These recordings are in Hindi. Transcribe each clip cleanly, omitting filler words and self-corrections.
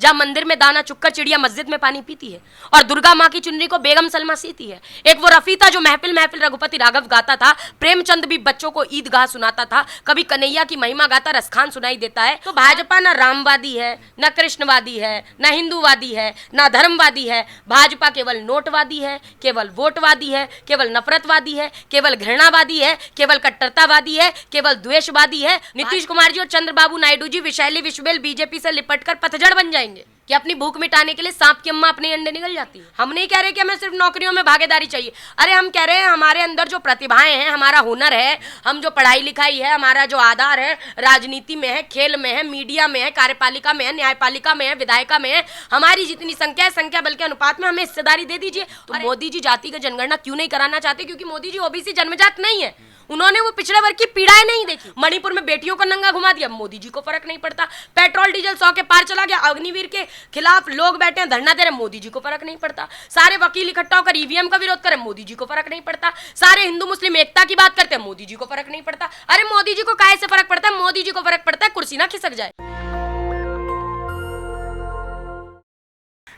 जहाँ मंदिर में दाना चुक्कर चिड़िया मस्जिद में पानी पीती है और दुर्गा माँ की चुनरी को बेगम सलमा सीती है। एक वो रफी था जो महफिल महफिल रघुपति राघव गाता था, प्रेमचंद भी बच्चों को ईदगाह सुनाता था, कभी कन्हैया की महिमा गाता रसखान सुनाई देता है। तो भाजपा ना रामवादी है, न कृष्णवादी है, न हिंदूवादी है, न धर्मवादी है। भाजपा केवल नोटवादी है, केवल वोटवादी है, केवल नफरतवादी है, केवल घृणावादी है, केवल कट्टरतावादी है, केवल द्वेषवादी है। नीतीश कुमार जी और चंद्रबाबू नायडू जी विशाली विश्वबेल बीजेपी से लिपटकर पतझड़ बन जाएंगे कि अपनी भूख मिटाने के लिए सांप की अम्मा अपने अंडे निगल जाती है। हम नहीं कह रहे कि हमें सिर्फ नौकरियों में भागीदारी चाहिए, अरे हम कह रहे हैं हमारे अंदर जो प्रतिभाएं हैं, हमारा हुनर है, हम जो पढ़ाई लिखाई है, हमारा जो आधार है, राजनीति में है, खेल में है, मीडिया में है, कार्यपालिका में है, न्यायपालिका में है, विधायिका में है, हमारी जितनी संख्या है, संख्या बल के अनुपात में हमें हिस्सेदारी दे दीजिए। तो मोदी जी जातिगत जनगणना क्यों नहीं कराना चाहते? क्योंकि मोदी जी ओबीसी जन्मजात नहीं है, उन्होंने वो पिछड़े वर्ग की पीड़ाएं नहीं देखी। मणिपुर में बेटियों को नंगा घुमा दिया, मोदी जी को फर्क नहीं पड़ता। पेट्रोल डीजल 100 के पार चला गया, अग्निवीर के खिलाफ लोग बैठे हैं, धरना दे रहे, मोदी जी को फर्क नहीं पड़ता। सारे वकील इकट्ठा होकर ईवीएम का विरोध करें, मोदी जी को फर्क नहीं पड़ता। सारे हिंदू मुस्लिम एकता की बात करते हैं, मोदी जी को फर्क नहीं पड़ता। अरे मोदी जी को काहे से फर्क पड़ता है? मोदी जी को फर्क पड़ता है कुर्सी ना खिसक जाए।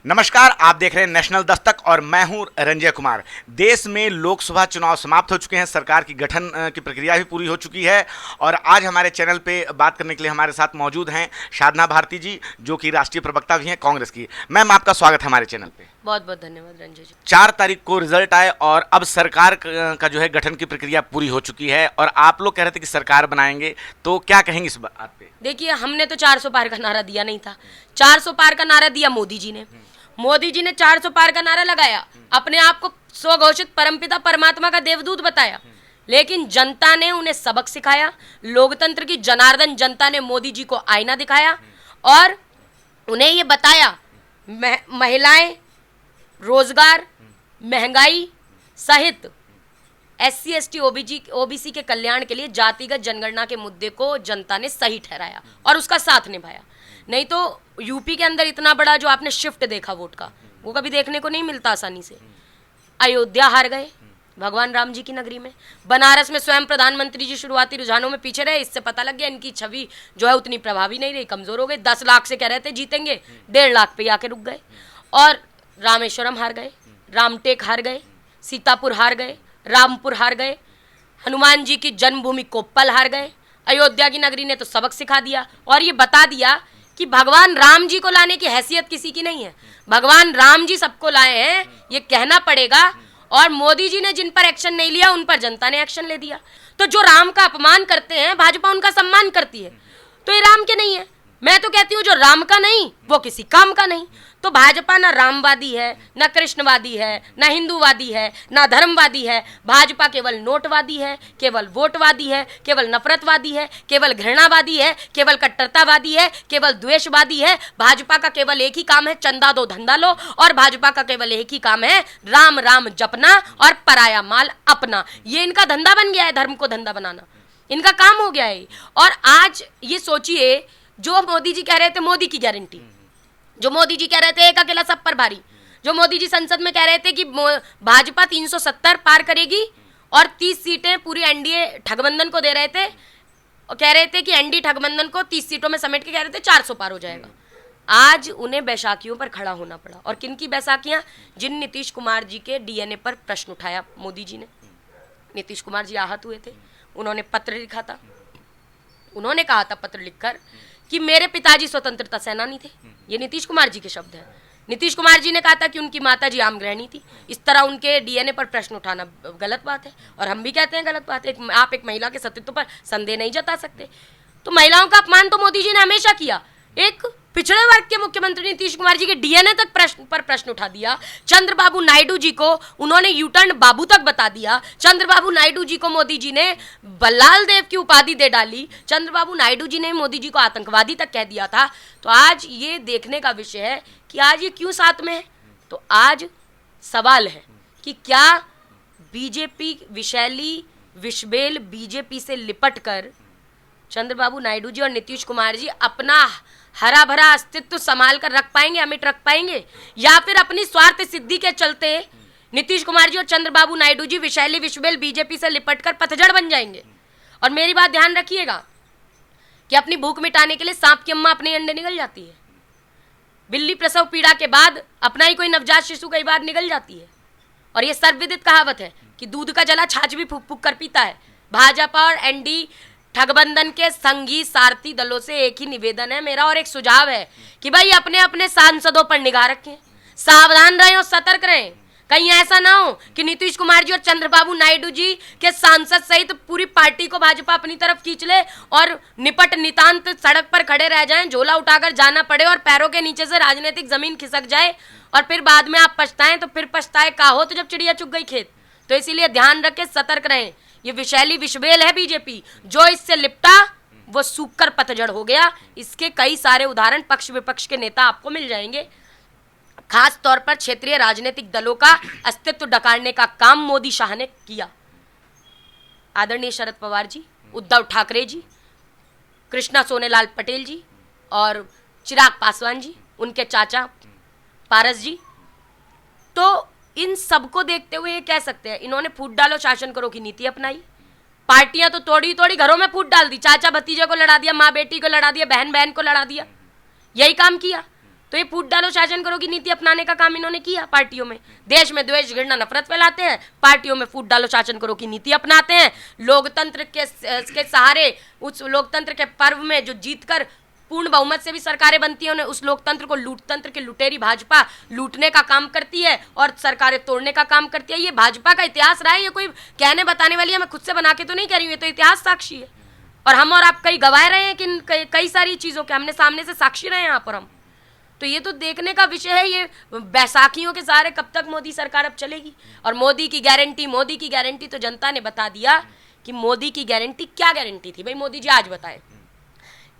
नमस्कार, आप देख रहे हैं नेशनल दस्तक और मैं हूं रंजय कुमार। देश में लोकसभा चुनाव समाप्त हो चुके हैं, सरकार की गठन की प्रक्रिया भी पूरी हो चुकी है और आज हमारे चैनल पे बात करने के लिए हमारे साथ मौजूद हैं साधना भारती जी, जो कि राष्ट्रीय प्रवक्ता भी हैं कांग्रेस की। मैम, आपका स्वागत है हमारे चैनल पे। बहुत बहुत धन्यवाद रंजय जी। 4 तारीख को रिजल्ट आए और अब सरकार का जो है गठन की प्रक्रिया पूरी हो चुकी है और आप लोग कह रहे थे कि सरकार बनाएंगे, तो क्या कहेंगे इस बात पे? देखिए, हमने तो 400 पार का नारा दिया नहीं था, 400 पार का नारा दिया मोदी जी ने। मोदी जी ने 400 पार का नारा लगाया, अपने आप को स्वघोषित परमपिता परमात्मा का देवदूत बताया, लेकिन जनता ने उन्हें सबक सिखाया। लोकतंत्र की जनार्दन जनता ने मोदी जी को आईना दिखाया और उन्हें ये बताया महिलाएं, रोजगार, महंगाई सहित SC ST OBC के कल्याण के लिए जातिगत जनगणना के मुद्दे को जनता ने सही ठहराया और उसका साथ निभाया। नहीं तो यूपी के अंदर इतना बड़ा जो आपने शिफ्ट देखा वोट का, वो कभी देखने को नहीं मिलता आसानी से। अयोध्या हार गए भगवान राम जी की नगरी में। बनारस में स्वयं प्रधानमंत्री जी शुरुआती रुझानों में पीछे रहे, इससे पता लग गया इनकी छवि जो है उतनी प्रभावी नहीं रही, कमजोर हो गई। 10 लाख से कह रहे थे जीतेंगे, 1.5 लाख पे आके रुक गए। और रामेश्वरम हार गए, रामटेक हार गए, सीतापुर हार गए, रामपुर हार गए, हनुमान जी की जन्मभूमि कोप्पल हार गए। अयोध्या की नगरी ने तो सबक सिखा दिया और ये बता दिया कि भगवान राम जी को लाने की हैसियत किसी की नहीं है, भगवान राम जी सबको लाए हैं, ये कहना पड़ेगा। और मोदी जी ने जिन पर एक्शन नहीं लिया उन पर जनता ने एक्शन ले दिया। तो जो राम का अपमान करते हैं, भाजपा उनका सम्मान करती है, तो ये राम के नहीं है। मैं तो कहती हूँ जो राम का नहीं वो किसी काम का नहीं। तो भाजपा ना रामवादी है, न कृष्णवादी है, न हिंदूवादी है, न धर्मवादी है। भाजपा केवल नोटवादी है, केवल वोटवादी है, केवल नफरतवादी है, केवल घृणावादी है, केवल कट्टरतावादी है, केवल द्वेषवादी है। भाजपा का केवल एक ही काम है, चंदा दो धंधा लो। और भाजपा का केवल एक ही काम है, राम राम जपना और पराया माल अपना। ये इनका धंधा बन गया है, धर्म को धंधा बनाना इनका काम हो गया है। और आज ये सोचिए, जो मोदी जी कह रहे थे मोदी की गारंटी, जो मोदी जी कह रहे थे एक अकेला सब पर भारी, जो मोदी जी संसद में कह रहे थे कि भाजपा 370 पार करेगी और 30 सीटें पूरी एनडीए ठगबंधन को दे रहे थे और कह रहे थे कि एनडीए ठगबंधन को 30 सीटों में समेट के कह रहे थे 400 पार हो जाएगा। आज उन्हें बैसाखियों पर खड़ा होना पड़ा। और किन की बैसाखियां? जिन नीतीश कुमार जी के DNA पर प्रश्न उठाया मोदी जी ने। नीतीश कुमार जी आहत हुए थे, उन्होंने पत्र लिखा था, उन्होंने कहा था पत्र लिखकर कि मेरे पिताजी स्वतंत्रता सेनानी थे। ये नीतीश कुमार जी के शब्द हैं। नीतीश कुमार जी ने कहा था कि उनकी माता जी आम गृहिणी थी। इस तरह उनके DNA पर प्रश्न उठाना गलत बात है और हम भी कहते हैं गलत बात है। आप एक महिला के सतीत्व पर संदेह नहीं जता सकते। तो महिलाओं का अपमान तो मोदी जी ने हमेशा किया। एक पिछड़े वर्ग के मुख्यमंत्री नीतीश कुमार जी के DNA तक प्रश्न उठा दिया। चंद्रबाबू नायडू जी को उन्होंने यूटर्न बाबू तक बता दिया। चंद्रबाबू नायडू जी को मोदी जी ने बल्लाल देव की उपाधि दे डाली। चंद्रबाबू नायडू जी ने मोदी जी को आतंकवादी तक कह दिया था। तो आज ये देखने का विषय है कि आज ये क्यों साथ में है। तो आज सवाल है कि क्या बीजेपी विशैली विश्वबेल बीजेपी से लिपट कर चंद्रबाबू नायडू जी और नीतीश कुमार जी अपना हरा भरा अस्तित्व संभाल कर रख पाएंगे, अमिट रख पाएंगे, या फिर अपनी स्वार्थ सिद्धि के चलते नीतीश कुमार जी और चंद्रबाबू नायडू जी विशैली विश्वबेल बीजेपी से लिपटकर पतझड़ बन जाएंगे। और मेरी बात ध्यान रखिएगा कि अपनी भूख मिटाने के लिए सांप की अम्मा अपने अंडे निगल जाती है। बिल्ली प्रसव पीड़ा के बाद अपना ही कोई नवजात शिशु कई बार निगल जाती है। और ये सर्वविदित कहावत है कि दूध का जला छाछ भी फूक फूक कर पीता है। भाजपा और एनडी ठगबंधन के संगी सारथी दलों से एक ही निवेदन है मेरा और एक सुझाव है कि भाई अपने अपने सांसदों पर निगाह रखें, सावधान रहें और सतर्क रहें। कहीं ऐसा ना हो कि नीतीश कुमार जी और चंद्रबाबू नायडू जी के सांसद सहित पूरी पार्टी को भाजपा अपनी तरफ खींच ले और निपट नितांत सड़क पर खड़े रह जाएं, झोला उठाकर जाना पड़े और पैरों के नीचे से राजनीतिक जमीन खिसक जाए और फिर बाद में आप पछताएं तो फिर पछताए का हो तो जब चिड़िया चुग गई खेत। तो इसीलिए ध्यान रखें, सतर्क रहें। ये विषैली विषबेल है बीजेपी, जो इससे लिपटा वो सूखकर पतझड़ हो गया। इसके कई सारे उदाहरण पक्ष विपक्ष के नेता आपको मिल जाएंगे। खास तौर पर क्षेत्रीय राजनीतिक दलों का अस्तित्व डकारने का काम मोदी शाह ने किया। आदरणीय शरद पवार जी, उद्धव ठाकरे जी, कृष्णा सोनेलाल पटेल जी और चिराग पासवान जी, उनके चाचा पारस जी, तो इन सबको देखते हुए ये कह सकते हैं इन्होंने फूट डालो शासन करो की नीति अपनाई। पार्टियां तो तोड़ी तोड़ी घरों में फूट डाल दी, चाचा भतीजे को लड़ा दिया, माँ बेटी को लड़ा दिया, बहन बहन को लड़ा दिया, यही काम किया। तो ये फूट डालो शासन करो की नीति अपनाने का काम इन्होंने किया। पार्टियों में देश में द्वेष घृणा नफरत फैलाते हैं, पार्टियों में फूट डालो शासन करो की नीति अपनाते हैं। लोकतंत्र के सहारे उस लोकतंत्र के पर्व में जो जीतकर पूर्ण बहुमत से भी सरकारें बनती हैं, उन्हें उस लोकतंत्र को लूटतंत्र की लुटेरी भाजपा लूटने का काम करती है और सरकारें तोड़ने का काम करती है। ये भाजपा का इतिहास रहा है, ये कोई कहने बताने वाली है, मैं खुद से बना के तो नहीं कह रही हूँ, ये तो इतिहास साक्षी है। और हम और आप कई गवाह रहे हैं कि कई सारी चीज़ों के हमने सामने से साक्षी रहे हैं यहाँ पर हम। तो ये तो देखने का विषय है, ये बैसाखियों के सहारे कब तक मोदी सरकार अब चलेगी। और मोदी की गारंटी तो जनता ने बता दिया कि मोदी की गारंटी क्या गारंटी थी। भाई मोदी जी आज बताए,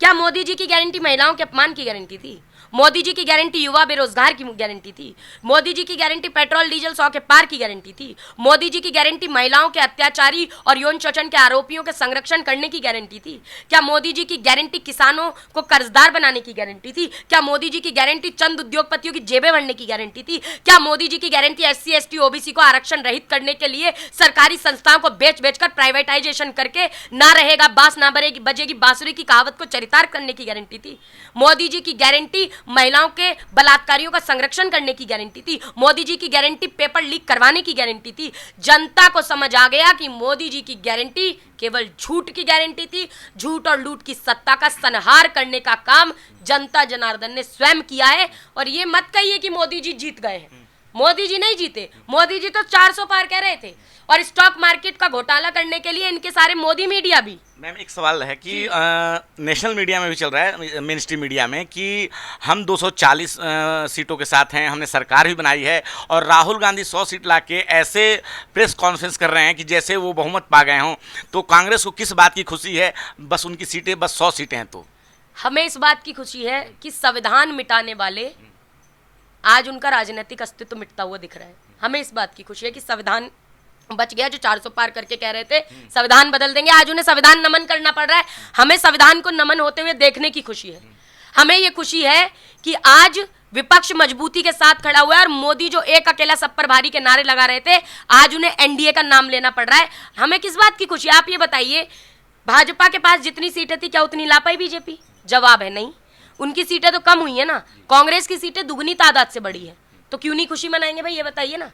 क्या मोदी जी की गारंटी महिलाओं के अपमान की गारंटी थी? मोदी जी की गारंटी युवा बेरोजगार की गारंटी थी? मोदी जी की गारंटी पेट्रोल डीजल 100 के पार की गारंटी थी? मोदी जी की गारंटी महिलाओं के अत्याचारी और यौन शोषण के आरोपियों के संरक्षण करने की गारंटी थी? क्या मोदी जी की गारंटी किसानों को कर्जदार बनाने की गारंटी थी? क्या मोदी जी की गारंटी चंद उद्योगपतियों की जेबें भरने की गारंटी थी? क्या मोदी जी की गारंटी SC ST OBC को आरक्षण रहित करने के लिए सरकारी संस्थाओं को बेच बेचकर प्राइवेटाइजेशन करके ना रहेगा बांस ना बजेगी बांसुरी की कहावत को चरितार्थ करने की गारंटी थी? मोदी जी की गारंटी महिलाओं के बलात्कारियों का संरक्षण करने की गारंटी थी? मोदी जी की गारंटी पेपर लीक करवाने की गारंटी थी? जनता को समझ आ गया कि मोदी जी की गारंटी केवल झूठ की गारंटी थी। झूठ और लूट की सत्ता का संहार करने का काम जनता जनार्दन ने स्वयं किया है। और ये मत कहिए कि मोदी जी जीत गए हैं, मोदी जी नहीं जीते। मोदी जी तो 400 पार कह रहे थे और स्टॉक मार्केट का घोटाला करने के लिए इनके सारे मोदी मीडिया भी। मैम एक सवाल है कि नेशनल मीडिया में भी चल रहा है, मेन स्ट्रीम मीडिया में, कि हम 240 सीटों के साथ हैं, हमने सरकार भी बनाई है और राहुल गांधी 100 सीट लाके ऐसे प्रेस कॉन्फ्रेंस कर रहे हैं कि जैसे वो बहुमत पा गए हों। तो कांग्रेस को किस बात की खुशी है? बस उनकी सीटें बस 100 सीटें हैं। तो हमें इस बात की खुशी है कि संविधान मिटाने वाले आज उनका राजनीतिक अस्तित्व मिटता हुआ दिख रहा है। हमें इस बात की खुशी है कि संविधान बच गया। जो 400 पार करके कह रहे थे संविधान बदल देंगे, आज उन्हें संविधान नमन करना पड़ रहा है। हमें संविधान को नमन होते हुए देखने की खुशी है। हमें ये खुशी है कि आज विपक्ष मजबूती के साथ खड़ा हुआ है और मोदी जो एक अकेला सब पर भारी के नारे लगा रहे थे, आज उन्हें NDA का नाम लेना पड़ रहा है। हमें किस बात की खुशी है? आप ये बताइए, भाजपा के पास जितनी सीटें थी क्या उतनी ला पाई बीजेपी? जवाब है नहीं। उनकी सीटें तो कम हुई है ना, कांग्रेस की सीटें दुगनी तादाद से बढ़ी है। तो क्यों नहीं खुशी मनाएंगे भाई, ये बताइए ना।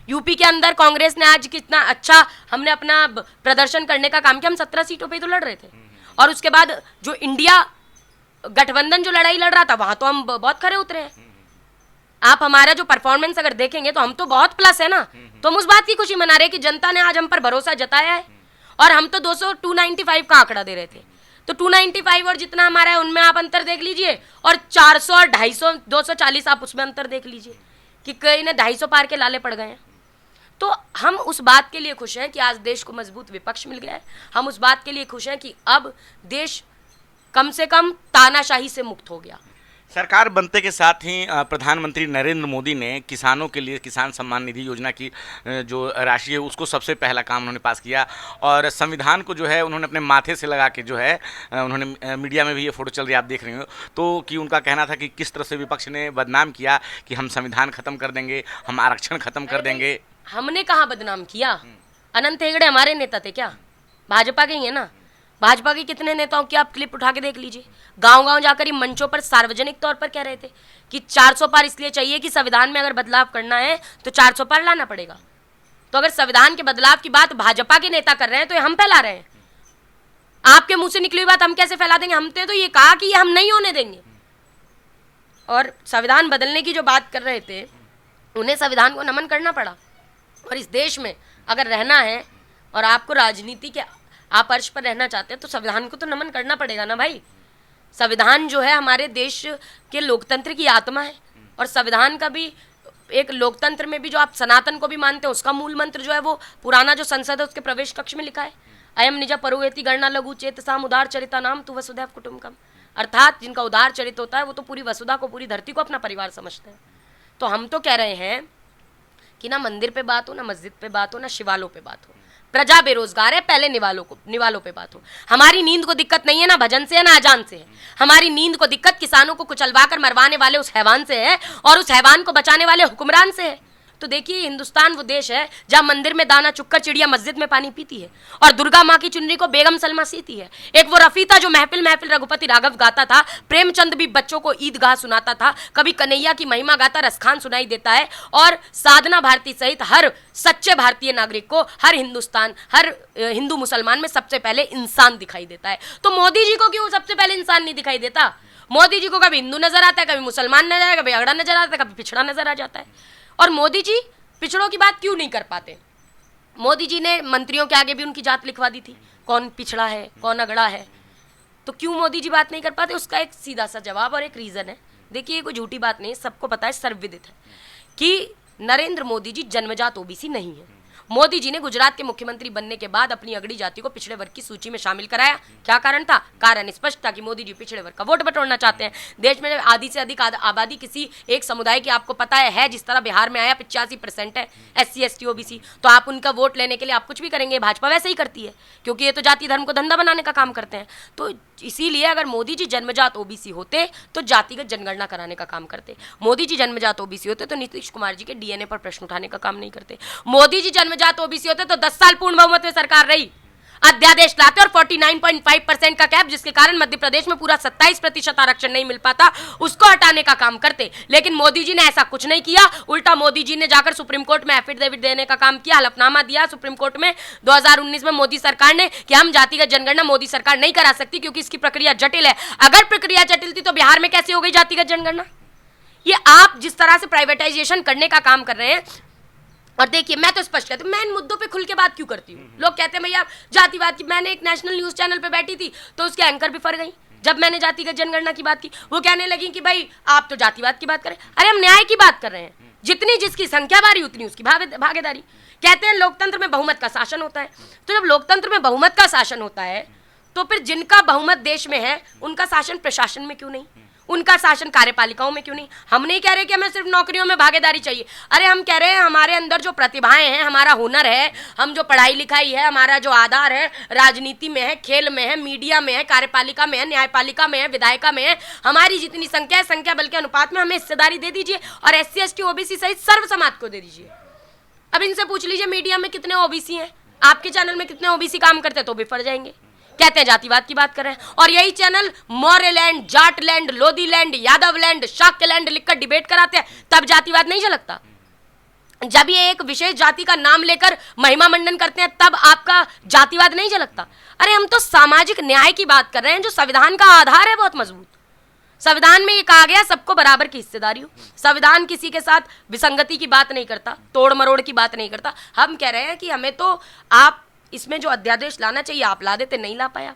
यूपी के अंदर कांग्रेस ने आज कितना अच्छा हमने अपना प्रदर्शन करने का काम किया। हम 17 सीटों पे तो लड़ रहे थे और उसके बाद जो इंडिया गठबंधन जो लड़ाई लड़ रहा था वहां तो हम बहुत खरे उतरे हैं। आप हमारा जो परफॉर्मेंस अगर देखेंगे तो हम तो बहुत प्लस है ना। तो हम उस बात की खुशी मना रहे हैं कि जनता ने आज हम पर भरोसा जताया है। और हम तो 295 का आंकड़ा दे रहे थे, तो 295 और जितना हमारा है उनमें आप अंतर देख लीजिए, और 400 और 250 240 आप उसमें अंतर देख लीजिए कि कई ने 250 पार के लाले पड़ गए हैं। तो हम उस बात के लिए खुश हैं कि आज देश को मजबूत विपक्ष मिल गया है। हम उस बात के लिए खुश हैं कि अब देश कम से कम तानाशाही से मुक्त हो गया। सरकार बनते के साथ ही प्रधानमंत्री नरेंद्र मोदी ने किसानों के लिए किसान सम्मान निधि योजना की जो राशि है उसको सबसे पहला काम उन्होंने पास किया। और संविधान को जो है उन्होंने अपने माथे से लगा के जो है उन्होंने मीडिया में भी ये फोटो चल रही है, आप देख रहे हो, तो कि उनका कहना था कि किस तरह से विपक्ष ने बदनाम किया कि हम संविधान ख़त्म कर देंगे, हम आरक्षण ख़त्म कर देंगे। हमने कहाँ बदनाम किया? अनंत हेगड़े हमारे नेता थे क्या? भाजपा के ही है ना। भाजपा के कितने नेताओं की आप क्लिप उठा के देख लीजिए, गांव-गांव जाकर ये मंचों पर सार्वजनिक तौर पर कह रहे थे कि 400 पार इसलिए चाहिए कि संविधान में अगर बदलाव करना है तो 400 पार लाना पड़ेगा। तो अगर संविधान के बदलाव की बात भाजपा के नेता कर रहे हैं तो ये हम फैला रहे हैं। आपके मुंह से निकली हुई बात हम कैसे फैला देंगे? हमने तो ये कहा कि ये हम नहीं होने देंगे। और संविधान बदलने की जो बात कर रहे थे, उन्हें संविधान को नमन करना पड़ा। और इस देश में अगर रहना है और आपको राजनीति के आप अर्श पर रहना चाहते हैं तो संविधान को तो नमन करना पड़ेगा ना भाई। संविधान जो है हमारे देश के लोकतंत्र की आत्मा है, और संविधान का भी एक लोकतंत्र में भी जो आप सनातन को भी मानते हैं उसका मूल मंत्र जो है वो पुराना जो संसद है उसके प्रवेश कक्ष में लिखा है, अयम निजा परोवेति गणना लघु चेतसाम उदार चरिता नाम तु वसुधैव कुटुंबकम। अर्थात जिनका उदार चरित होता है वो तो पूरी वसुधा को, पूरी धरती को अपना परिवार समझते हैं। तो हम तो कह रहे हैं कि ना मंदिर पे बात हो, ना मस्जिद पे बात हो, ना शिवालों पे बात हो। प्रजा बेरोजगार है, पहले निवालों पे बात हो। हमारी नींद को दिक्कत नहीं है ना भजन से है ना अजान से है। हमारी नींद को दिक्कत किसानों को कुचलवा कर मरवाने वाले उस हैवान से है और उस हैवान को बचाने वाले हुक्मरान से है। तो देखिए हिंदुस्तान वो देश है जहाँ मंदिर में दाना चुक्कर चिड़िया मस्जिद में पानी पीती है और दुर्गा माँ की चुनरी को बेगम सलमा सीती है। एक वो रफी था जो महफिल महफिल रघुपति राघव गाता था, प्रेमचंद भी बच्चों को ईदगाह सुनाता था, कभी कन्हैया की महिमा गाता रसखान सुनाई देता है। और साधना भारती सहित हर सच्चे भारतीय नागरिक को, हर हिंदू मुसलमान में सबसे पहले इंसान दिखाई देता है। तो मोदी जी को क्यों सबसे पहले इंसान नहीं दिखाई देता? मोदी जी को कभी हिंदू नजर आता है, कभी मुसलमान नजर आता है, कभी अगड़ा नजर आता है, कभी पिछड़ा नजर आ जाता है। और मोदी जी पिछड़ों की बात क्यों नहीं कर पाते? मोदी जी ने मंत्रियों के आगे भी उनकी जात लिखवा दी थी, कौन पिछड़ा है कौन अगड़ा है। तो क्यों मोदी जी बात नहीं कर पाते? उसका एक सीधा सा जवाब और एक रीजन है। देखिए ये कोई झूठी बात नहीं है, सबको पता है, सर्वविदित है कि नरेंद्र मोदी जी जन्मजात ओबीसी नहीं है। मोदी जी ने गुजरात के मुख्यमंत्री बनने के बाद अपनी अगड़ी जाति को पिछड़े वर्ग की सूची में शामिल कराया। क्या कारण था? कारण स्पष्ट था कि मोदी जी पिछड़े वर्ग का वोट बटोरना चाहते हैं। देश में आधी से अधिक आबादी किसी एक समुदाय की आपको पता है जिस तरह बिहार में आया 85% है SC ST OBC, तो आप उनका वोट लेने के लिए आप कुछ भी करेंगे। भाजपा वैसे ही करती है क्योंकि ये तो जाति धर्म को धंधा बनाने का काम करते हैं। तो इसीलिए अगर मोदी जी जन्मजात ओबीसी होते तो जातिगत जनगणना कराने का काम करते। मोदी जी जन्मजात ओबीसी होते तो नीतीश कुमार जी के DNA पर प्रश्न उठाने का काम नहीं करते। मोदी जी जन्मजात ओबीसी होते तो 10 साल पूर्ण बहुमत में सरकार रही, अध्यादेश लाते और 49.5% का कैप, जिसके कारण मध्य प्रदेश में पूरा 27% आरक्षण नहीं मिल पाता, उसको हटाने का काम करते। लेकिन मोदी जी ने ऐसा कुछ नहीं किया। उल्टा मोदी जी ने जाकर सुप्रीम कोर्ट में एफिडेविट देने का काम किया, हलफनामा दिया सुप्रीम कोर्ट में 2019 में मोदी सरकार ने कि हम जातिगत जनगणना मोदी सरकार नहीं करा सकती क्योंकि इसकी प्रक्रिया जटिल है। अगर प्रक्रिया जटिल थी तो बिहार में कैसे हो गई जातिगत जनगणना? ये आप जिस तरह से प्राइवेटाइजेशन करने का काम कर रहे हैं। और देखिए मैं तो स्पष्ट कहती हूँ, मैं इन मुद्दों पे खुल के बात क्यों करती हूँ। लोग कहते हैं भैया जातिवाद की, मैंने एक नेशनल न्यूज चैनल पे बैठी थी तो उसके एंकर भी फर गई जब मैंने जातिगत जनगणना की बात की। वो कहने लगी कि भाई आप तो जातिवाद की बात करें। अरे हम न्याय की बात कर रहे हैं, जितनी जिसकी संख्या बारी उतनी उसकी भागीदारी। कहते हैं लोकतंत्र में बहुमत का शासन होता है, तो जब लोकतंत्र में बहुमत का शासन होता है तो फिर जिनका बहुमत देश में है उनका शासन प्रशासन में क्यों नहीं, उनका शासन कार्यपालिकाओं में क्यों नहीं? हम नहीं कह रहे कि हमें सिर्फ नौकरियों में भागीदारी चाहिए। अरे हम कह रहे हैं हमारे अंदर जो प्रतिभाएं हैं, हमारा हुनर है, हम जो पढ़ाई लिखाई है, हमारा जो आधार है, राजनीति में है, खेल में है, मीडिया में है, कार्यपालिका में है, न्यायपालिका में है, विधायिका में है, हमारी जितनी संख्या है, संख्या बल के अनुपात में हमें हिस्सेदारी दे दीजिए और SC ST OBC सहित सर्व समाज को दे दीजिए। अब इनसे पूछ लीजिए मीडिया में कितने OBC हैं, आपके चैनल में कितने OBC काम करते हैं तो भी फर जाएंगे। कहते हैं जातिवाद की बात कर रहे हैं और यही channel Maurya land, Jat land, Lodhi land, Yadav land, Shakya land लिखकर डिबेट कराते हैं, तब जातिवाद नहीं झलकता। जब ये एक विशेष जाति का नाम लेकर महिमा मंडन करते हैं तब आपका जातिवाद नहीं झलकता। अरे हम तो सामाजिक न्याय की बात कर रहे हैं जो संविधान का आधार है बहुत मजबूत। संविधान में ये कहा गया सबको बराबर की हिस्सेदारी हो। संविधान किसी के साथ विसंगति की बात नहीं करता, तोड़ मरोड़ की बात नहीं करता। हम कह रहे हैं कि हमें तो आप इसमें जो अध्यादेश लाना चाहिए आप ला देते, नहीं ला पाया।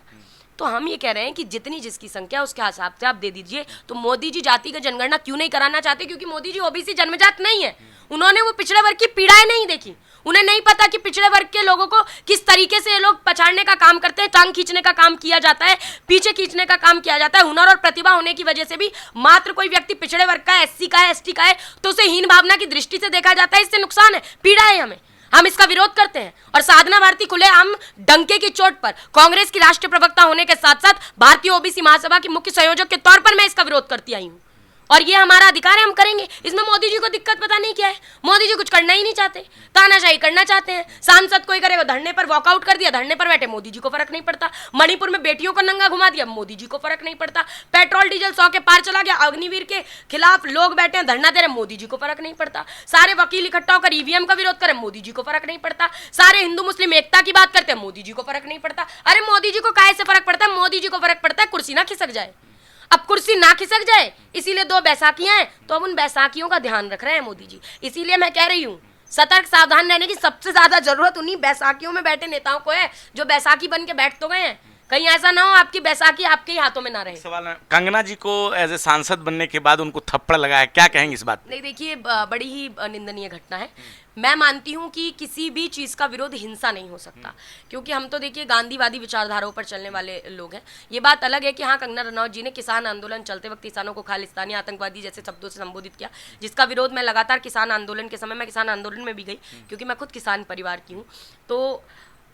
तो हम ये कह रहे हैं कि जितनी जिसकी संख्या उसके हिसाब से आप दे दीजिए। तो मोदी जी जातिगत जनगणना क्यों नहीं कराना चाहते? क्योंकि मोदी जी OBC जन्मजात नहीं है। उन्होंने वो पिछड़े वर्ग की पीड़ाएं नहीं देखी। उन्हें नहीं पता कि पिछड़े वर्ग के लोगों को किस तरीके से ये लोग पछाड़ने का काम करते हैं, टांग खींचने का काम किया जाता है, पीछे खींचने का काम किया जाता है। हुनर और प्रतिभा होने की वजह से भी मात्र कोई व्यक्ति पिछड़े वर्ग का है, SC का है, ST का है तो उसे हीन भावना की दृष्टि से देखा जाता है। इससे नुकसान है, पीड़ा है हमें, हम इसका विरोध करते हैं। और साधना भारती खुलेआम डंके की चोट पर कांग्रेस की राष्ट्रीय प्रवक्ता होने के साथ साथ भारतीय OBC महासभा की मुख्य संयोजक के तौर पर मैं इसका विरोध करती आई हूँ। और ये हमारा अधिकार है, हम करेंगे। इसमें मोदी जी को दिक्कत पता नहीं क्या है, मोदी जी कुछ करना ही नहीं चाहते, तानाशाही करना चाहते हैं। सांसद कोई करेगा, धरने पर वॉकआउट कर दिया, धरने पर बैठे, मोदी जी को फर्क नहीं पड़ता। मणिपुर में बेटियों को नंगा घुमा दिया, मोदी जी को फर्क नहीं पड़ता। पेट्रोल डीजल 100 के पार चला गया, अग्निवीर के खिलाफ लोग बैठे हैं, धरना दे रहे, मोदी जी को फर्क नहीं पड़ता। सारे वकील इकट्ठा होकर ईवीएम का विरोध करें, मोदी जी को फर्क नहीं पड़ता। सारे हिंदू मुस्लिम एकता की बात करते हैं, मोदी जी को फर्क नहीं पड़ता। अरे मोदी जी को काहे से फर्क पड़ता है? मोदी जी को फर्क पड़ता है कुर्सी ना खिसक जाए। अब कुर्सी ना खिसक जाए, इसीलिए 2 बैसाखियां हैं, तो अब उन बैसाखियों का ध्यान रख रहे हैं मोदी जी। इसीलिए मैं कह रही हूं, सतर्क सावधान रहने की सबसे ज्यादा जरूरत उन्हीं बैसाखियों में बैठे नेताओं को है जो बैसाखी बन के बैठ तो गए हैं। कहीं ऐसा ना हो आपकी बैसाखी आपके ही हाथों में ना रहे। सवाल है, कंगना जी को एज ए सांसद बनने के बाद उनको थप्पड़ लगा है, क्या कहेंगे इस बात? नहीं, देखिए, बड़ी ही निंदनीय घटना है। मैं मानती हूं कि किसी भी चीज़ का विरोध हिंसा नहीं हो सकता, क्योंकि हम तो देखिए गांधीवादी विचारधाराओं पर चलने वाले लोग हैं। ये बात अलग है कि हाँ, कंगना रनौत जी ने किसान आंदोलन चलते वक्त किसानों को खालिस्तानी आतंकवादी जैसे शब्दों से संबोधित किया, जिसका विरोध मैं लगातार किसान आंदोलन के समय, मैं किसान आंदोलन में भी गई क्योंकि मैं खुद किसान परिवार की हूँ, तो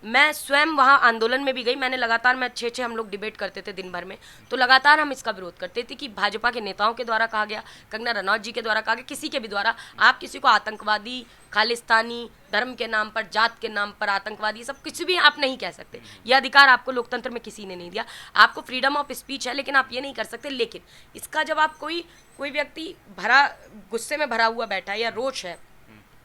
मैं स्वयं वहाँ आंदोलन में भी गई। मैंने लगातार, मैं 6 हम लोग डिबेट करते थे दिन भर में, तो लगातार हम इसका विरोध करते थे कि भाजपा के नेताओं के द्वारा कहा गया, कंगना रनौत जी के द्वारा कहा गया, किसी के भी द्वारा आप किसी को आतंकवादी, खालिस्तानी, धर्म के नाम पर, जात के नाम पर आतंकवादी, सब कुछ भी आप नहीं कह सकते। यह अधिकार आपको लोकतंत्र में किसी ने नहीं दिया। आपको फ्रीडम ऑफ स्पीच है, लेकिन आप ये नहीं कर सकते। लेकिन इसका जब आप कोई व्यक्ति गुस्से में भरा हुआ बैठा है या रोष है,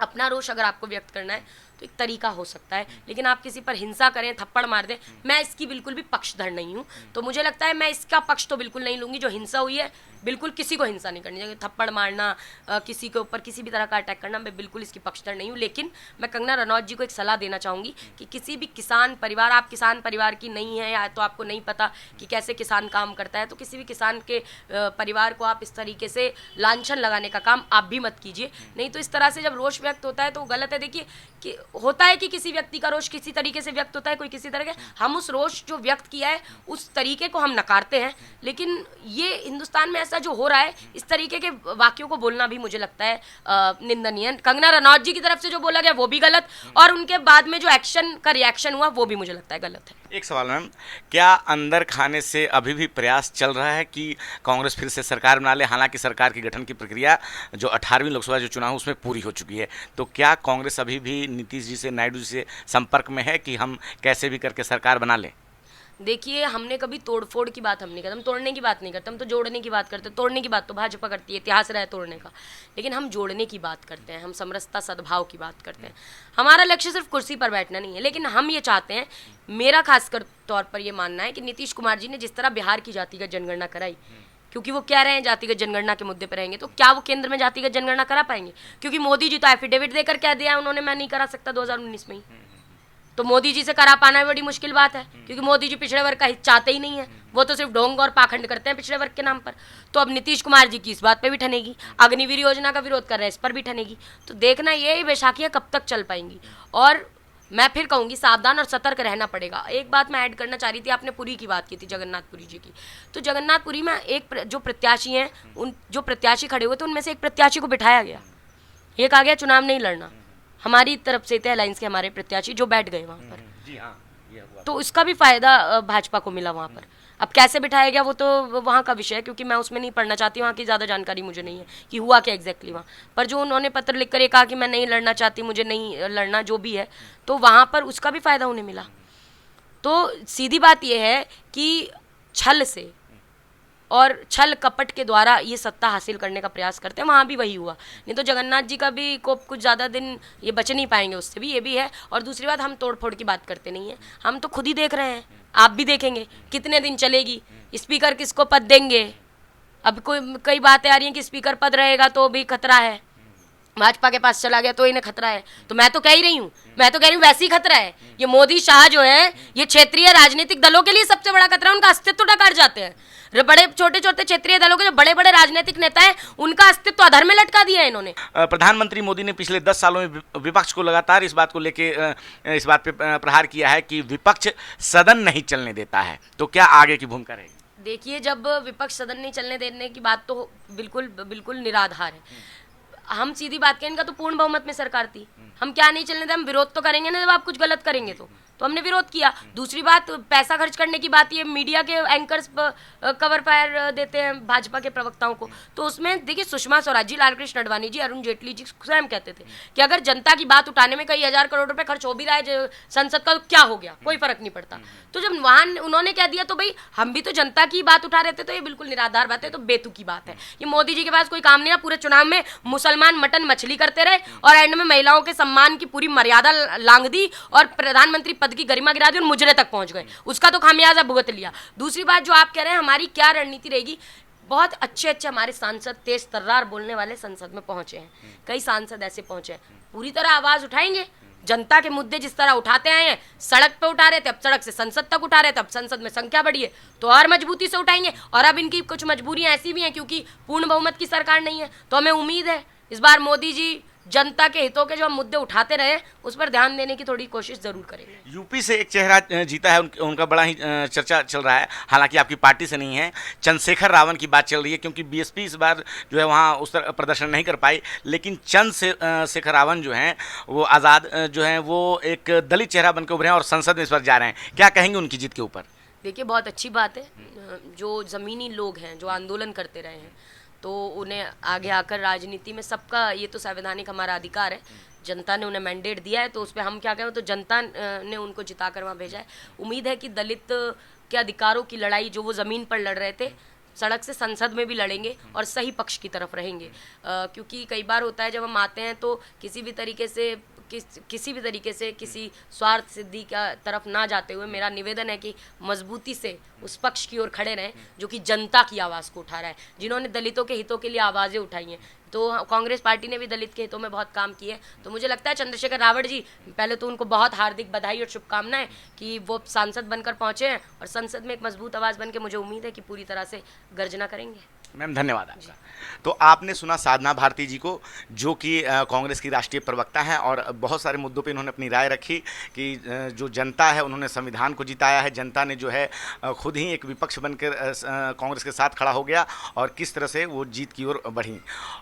अपना रोष अगर आपको व्यक्त करना है तो एक तरीका हो सकता है, लेकिन आप किसी पर हिंसा करें, थप्पड़ मार दें, मैं इसकी बिल्कुल भी पक्षधर नहीं हूँ। तो मुझे लगता है मैं इसका पक्ष तो बिल्कुल नहीं लूँगी। जो हिंसा हुई है, बिल्कुल किसी को हिंसा नहीं करनी चाहिए। थप्पड़ मारना, किसी के ऊपर किसी भी तरह का अटैक करना, मैं बिल्कुल इसकी पक्षधर नहीं हूँ। लेकिन मैं कंगना रनौत जी को एक सलाह देना चाहूँगी कि किसी भी किसान परिवार, आप किसान परिवार की नहीं है या तो आपको नहीं पता कि कैसे किसान काम करता है, तो किसी भी किसान के परिवार को आप इस तरीके से लांछन लगाने का काम आप भी मत कीजिए। नहीं तो इस तरह से जब रोष व्यक्त होता है तो गलत है। देखिए कि होता है कि किसी व्यक्ति का रोष किसी तरीके से व्यक्त होता है, कोई किसी तरह के, हम उस रोष जो व्यक्त किया है उस तरीके को हम नकारते हैं। लेकिन ये हिंदुस्तान में ऐसा जो हो रहा है, इस तरीके के वाक्यों को बोलना भी मुझे लगता है निंदनीय। कंगना रनौत जी की तरफ से जो बोला गया वो भी गलत, और उनके बाद में जो एक्शन का रिएक्शन हुआ वो भी मुझे लगता है गलत है। एक सवाल मैम, क्या अंदर खाने से अभी भी प्रयास चल रहा है कि कांग्रेस फिर से सरकार बना ले? हालांकि सरकार की गठन की प्रक्रिया जो 18वीं लोकसभा जो चुनाव उसमें पूरी हो चुकी है, तो क्या कांग्रेस अभी भी नीतीश जी से, नायडू जी से संपर्क में है कि हम कैसे भी करके सरकार बना लें? देखिए, हमने कभी तोड़फोड़ की बात हम नहीं करते, हम तोड़ने की बात नहीं करते, हम तो जोड़ने की बात करते हैं। तोड़ने की बात तो भाजपा करती है, इतिहास रहा है तोड़ने का, लेकिन हम जोड़ने की बात करते हैं, हम समरसता सद्भाव की बात करते हैं। हमारा लक्ष्य सिर्फ कुर्सी पर बैठना नहीं है, लेकिन हम ये चाहते हैं, मेरा खासकर तौर पर ये मानना है कि नीतीश कुमार जी ने जिस तरह बिहार की जातिगत जनगणना कराई, क्योंकि वो कह रहे हैं जातिगत जनगणना के मुद्दे पर रहेंगे, तो क्या वो केंद्र में जातिगत जनगणना करा पाएंगे? क्योंकि मोदी जी तो एफिडेविट देकर कह दिया उन्होंने, मैं नहीं करा सकता 2019 में ही। तो मोदी जी से करा पाना भी बड़ी मुश्किल बात है, क्योंकि मोदी जी पिछड़े वर्ग का हित चाहते ही नहीं है, वो तो सिर्फ ढोंग और पाखंड करते हैं पिछड़े वर्ग के नाम पर। तो अब नीतीश कुमार जी की इस बात पे भी ठनेगी, अग्निवीर योजना का विरोध कर रहे हैं, इस पर भी ठनेगी। तो देखना ये बैसाखियाँ कब तक चल पाएंगी। और मैं फिर कहूँगी, सावधान और सतर्क रहना पड़ेगा। एक बात मैं ऐड करना चाह रही थी, आपने पुरी की बात की थी, जगन्नाथपुरी जी की। तो जगन्नाथपुरी में जो प्रत्याशी हैं, उन जो प्रत्याशी खड़े हुए थे उनमें से एक प्रत्याशी को बिठाया गया, ये कहा गया चुनाव नहीं लड़ना। हमारी तरफ से थे अलायंस के हमारे प्रत्याशी जो बैठ गए वहाँ पर। जी हाँ, ये हुआ। तो इसका भी फायदा भाजपा को मिला वहाँ पर। अब कैसे बिठाया गया वो तो वहाँ का विषय है, क्योंकि मैं उसमें नहीं पढ़ना चाहती, वहाँ की ज़्यादा जानकारी मुझे नहीं है कि हुआ क्या एग्जैक्टली वहाँ पर। जो उन्होंने पत्र लिखकर ये कहा कि मैं नहीं लड़ना चाहती, मुझे नहीं लड़ना, जो भी है, तो वहाँ पर उसका भी फायदा उन्हें मिला। तो सीधी बात यह है कि छल से और छल कपट के द्वारा ये सत्ता हासिल करने का प्रयास करते हैं, वहाँ भी वही हुआ। नहीं तो जगन्नाथ जी का भी कोप कुछ ज़्यादा दिन ये बच नहीं पाएंगे, उससे भी, ये भी है। और दूसरी बात, हम तोड़फोड़ की बात करते नहीं हैं, हम तो खुद ही देख रहे हैं, आप भी देखेंगे कितने दिन चलेगी, स्पीकर किसको पद देंगे। अब कई बातें आ रही हैं कि स्पीकर पद रहेगा तो भी खतरा है, भाजपा के पास चला गया तो इन्हें खतरा है। तो मैं तो कह ही रही हूँ, वैसे ही खतरा है। ये मोदी शाह जो है, ये क्षेत्रीय राजनीतिक दलों के लिए सबसे बड़ा खतरा है, उनका अस्तित्व डकार जाते हैं। बड़े छोटे छोटे क्षेत्रीय दलों के जो बड़े बड़े राजनीतिक नेता हैं, उनका अस्तित्व अधर में लटका दिया है इन्होंने। प्रधानमंत्री मोदी ने पिछले 10 सालों में विपक्ष को लगातार इस बात को लेके इस बात पे प्रहार किया है कि विपक्ष सदन नहीं चलने देता है, तो क्या आगे की भूमिका रहेगी? देखिए, जब विपक्ष सदन नहीं चलने देने की बात तो बिल्कुल निराधार है। हम सीधी बात करें, इनका तो पूर्ण बहुमत में सरकार थी, हम क्या नहीं चलने दें, हम विरोध तो करेंगे ना जब आप कुछ गलत करेंगे तो। तो हमने विरोध किया। दूसरी बात, पैसा खर्च करने की बात, ये मीडिया के एंकर्स कवर फायर देते हैं भाजपा के प्रवक्ताओं को, तो उसमें देखिए सुषमा स्वराज जी, लालकृष्ण अडवाणी जी, अरुण जेटली जी स्वयं कहते थे कि अगर जनता की बात उठाने में कई हजार करोड़ रुपए खर्च हो भी रहा है संसद का, तो क्या हो गया, कोई फर्क नहीं पड़ता। तो जब वहां उन्होंने कह दिया तो भाई हम भी तो जनता की बात उठा रहे थे, तो ये बिल्कुल निराधार बात है, तो बेतुकी बात है। ये मोदी जी के पास कोई काम नहीं है, पूरे चुनाव में मुसलमान मटन मछली करते रहे और एंड में महिलाओं के सम्मान की पूरी मर्यादा लांघ दी और प्रधानमंत्री पद की गरिमा गिरा दी और मुजरे तक पहुंच गए, उसका तो खामियाजा भुगत लिया। दूसरी बात जो आप कह रहे हैं हमारी क्या रणनीति रहेगी, बहुत अच्छे हमारे सांसद तेज तर्रार बोलने वाले संसद में पहुंचे हैं, कई सांसद ऐसे पहुंचे हैं, पूरी तरह आवाज उठाएंगे। जनता के मुद्दे जिस तरह उठाते आए हैं, सड़क पे उठा रहे थे, अब सड़क से संसद तक उठा रहे थे, अब संसद में संख्या बढ़ी है तो और मजबूती से उठाएंगे। और अब इनकी कुछ मजबूरियां ऐसी भी हैं क्योंकि पूर्ण बहुमत की सरकार नहीं है, तो हमें उम्मीद है इस बार मोदी जी जनता के हितों के जो हम मुद्दे उठाते रहे उस पर ध्यान देने की थोड़ी कोशिश जरूर करेंगे। यूपी से एक चेहरा जीता है, उनका बड़ा ही चर्चा चल रहा है, हालांकि आपकी पार्टी से नहीं है, चंद्रशेखर रावण की बात चल रही है, क्योंकि बीएसपी इस बार जो है वहाँ उस तरह प्रदर्शन नहीं कर पाई, लेकिन चंद्रशेखर रावण जो हैं वो आज़ाद जो हैं वो एक दलित चेहरा बनकर उभरे हैं और संसद में इस बार जा रहे हैं, क्या कहेंगे उनकी जीत के ऊपर? देखिए बहुत अच्छी बात है, जो ज़मीनी लोग हैं जो आंदोलन करते रहे हैं तो उन्हें आगे आकर राजनीति में सबका, ये तो संवैधानिक हमारा अधिकार है, जनता ने उन्हें मैंडेट दिया है तो उस पर हम क्या कहें, तो जनता ने उनको जिताकर वहाँ भेजा है। उम्मीद है कि दलित के अधिकारों की लड़ाई जो वो ज़मीन पर लड़ रहे थे, सड़क से संसद में भी लड़ेंगे और सही पक्ष की तरफ रहेंगे, क्योंकि कई बार होता है जब हम आते हैं तो किसी भी तरीके से किसी स्वार्थ सिद्धि का तरफ ना जाते हुए मेरा निवेदन है कि मजबूती से उस पक्ष की ओर खड़े रहें जो कि जनता की आवाज़ को उठा रहा है, जिन्होंने दलितों के हितों के लिए आवाज़ें उठाई हैं। तो कांग्रेस पार्टी ने भी दलित के हितों में बहुत काम किए, तो मुझे लगता है चंद्रशेखर रावण जी, पहले तो उनको बहुत हार्दिक बधाई और शुभकामनाएं कि वो सांसद बनकर पहुंचे हैं और संसद में एक मजबूत आवाज़ बन के मुझे उम्मीद है कि पूरी तरह से गर्जना करेंगे। मैम धन्यवाद आपका। तो आपने सुना साधना भारती जी को, जो कि कांग्रेस की राष्ट्रीय प्रवक्ता हैं और बहुत सारे मुद्दों पे उन्होंने अपनी राय रखी कि जो जनता है उन्होंने संविधान को जिताया है, जनता ने जो है खुद ही एक विपक्ष बनकर कांग्रेस के साथ खड़ा हो गया और किस तरह से वो जीत की ओर बढ़ी।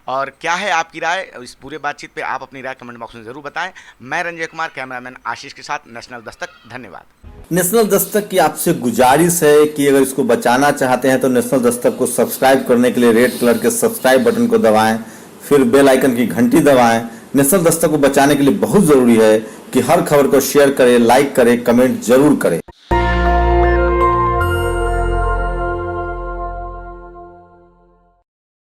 और क्या है आपकी राय इस पूरे बातचीत पे, आप अपनी राय कमेंट बॉक्स में ज़रूर बताएं। मैं रंजय कुमार, कैमरामैन आशीष के साथ, नेशनल दस्तक। धन्यवाद। नेशनल दस्तक की आपसे गुजारिश है कि अगर इसको बचाना चाहते हैं तो नेशनल दस्तक को सब्सक्राइब करने के लिए रेड कलर के सब्सक्राइब बटन को दबाएं, फिर बेल आइकन की घंटी दबाएं। नेशनल दस्तक को बचाने के लिए बहुत जरूरी है कि हर खबर को शेयर करें, लाइक करें, कमेंट जरूर करें।